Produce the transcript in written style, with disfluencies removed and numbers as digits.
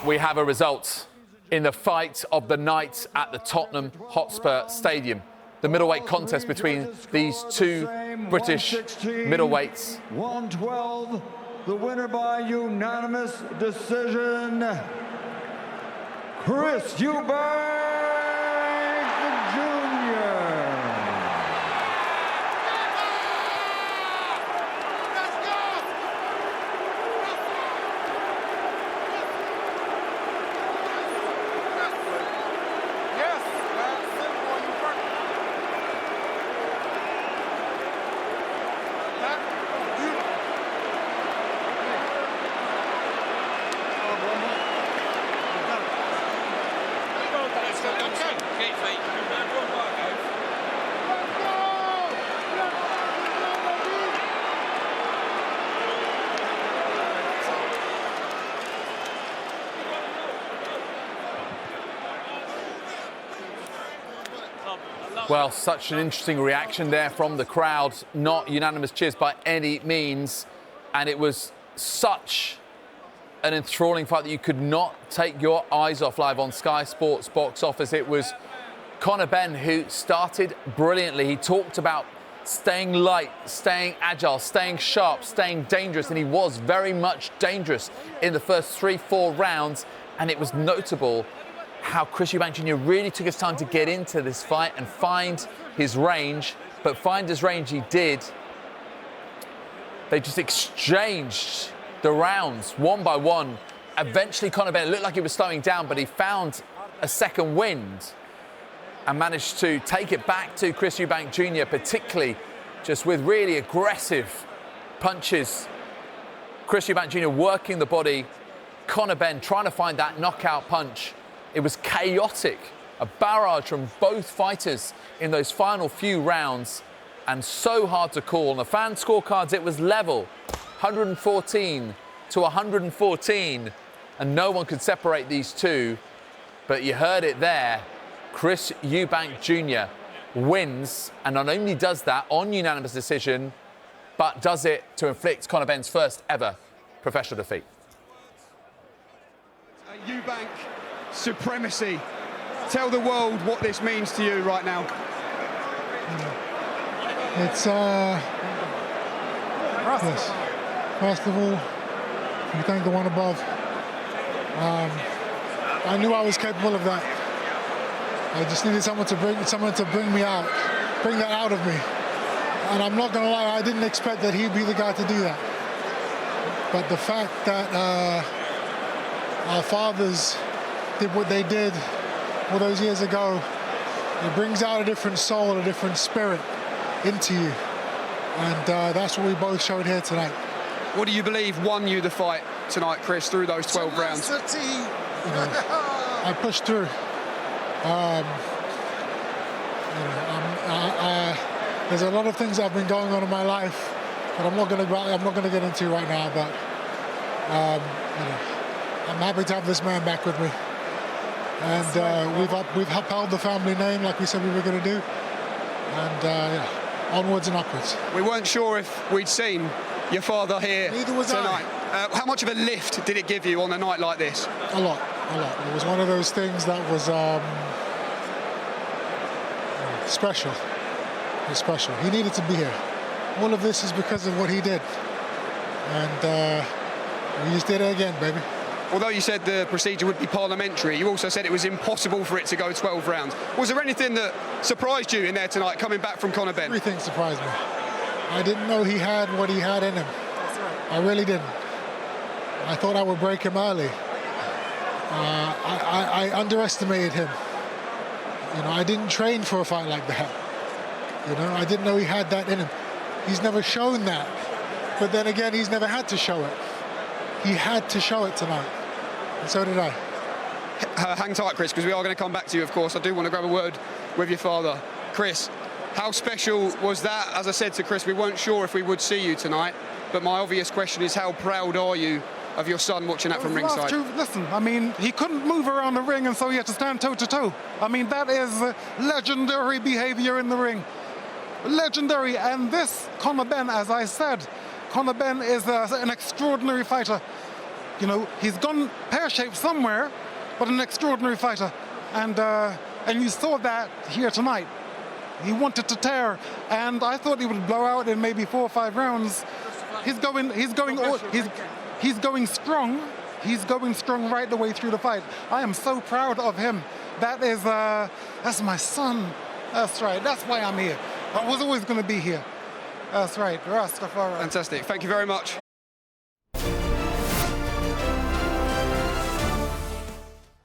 We have a result in the fight of the night at the Tottenham Hotspur Stadium. The middleweight contest between these two British middleweights. 112, the winner by unanimous decision, Chris Eubank Jr. Well, such an interesting reaction there from the crowd. Not unanimous cheers by any means. And it was such an enthralling fight that you could not take your eyes off live on Sky Sports box office. It was Conor Benn who started brilliantly. He talked about staying light, staying agile, staying sharp, staying dangerous. And he was very much dangerous in the first 3-4 rounds. And it was notable how Chris Eubank Jr. really took his time to get into this fight and find his range, but find his range he did. They just exchanged the rounds one by one. Eventually, Conor Benn looked like he was slowing down, but he found a second wind and managed to take it back to Chris Eubank Jr., particularly just with really aggressive punches. Chris Eubank Jr. working the body, Conor Benn trying to find that knockout punch. It was chaotic, a barrage from both fighters in those final few rounds, and so hard to call. On the fan scorecards, it was level, 114 to 114, and no one could separate these two. But you heard it there, Chris Eubank Jr. wins, and not only does that on unanimous decision, but does it to inflict Conor Benn's first ever professional defeat. Eubank supremacy. Tell the world what this means to you right now. It's yes. First of all, we thank the one above. I knew I was capable of that. I just needed someone to bring me out, bring that out of me. And I'm not gonna lie, I didn't expect that he'd be the guy to do that. But the fact that our fathers did what they did all those years ago, it brings out a different soul, a different spirit into you. And that's what we both showed here tonight. What do you believe won you the fight tonight, Chris, through those 12 rounds? You know, I pushed through. There's a lot of things that have been going on in my life that I'm not going to get into right now. But you know, I'm happy to have this man back with me. And we've upheld the family name like we said we were going to do. And yeah, onwards and upwards. We weren't sure if we'd seen your father here tonight. How much of a lift did it give you on a night like this? A lot. It was one of those things that was special. It was special. He needed to be here. All of this is because of what he did. And we just did it again, baby. Although you said the procedure would be parliamentary, you also said it was impossible for it to go 12 rounds. Was there anything that surprised you in there tonight, coming back from Conor Benn? Everything surprised me. I didn't know he had what he had in him. I really didn't. I thought I would break him early. I underestimated him. You know, I didn't train for a fight like that. You know, I didn't know he had that in him. He's never shown that. But then again, he's never had to show it. He had to show it tonight. And so did I. Hang tight, Chris, because we are going to come back to you, of course. I do want to grab a word with your father. Chris, how special was that? As I said to Chris, we weren't sure if we would see you tonight. But my obvious question is, how proud are you of your son watching that from ringside? Listen, I mean, he couldn't move around the ring, and so he had to stand toe-to-toe. I mean, that is legendary behavior in the ring. Legendary. And this, Conor Benn, as I said, Conor Benn is an extraordinary fighter. You know, he's gone pear-shaped somewhere, but an extraordinary fighter. And you saw that here tonight. He wanted to tear, and I thought he would blow out in maybe 4 or 5 rounds. He's going strong. He's going strong right the way through the fight. I am so proud of him. That's my son. That's right. That's why I'm here. I was always going to be here. That's right. Rastafari. Fantastic. Thank you very much.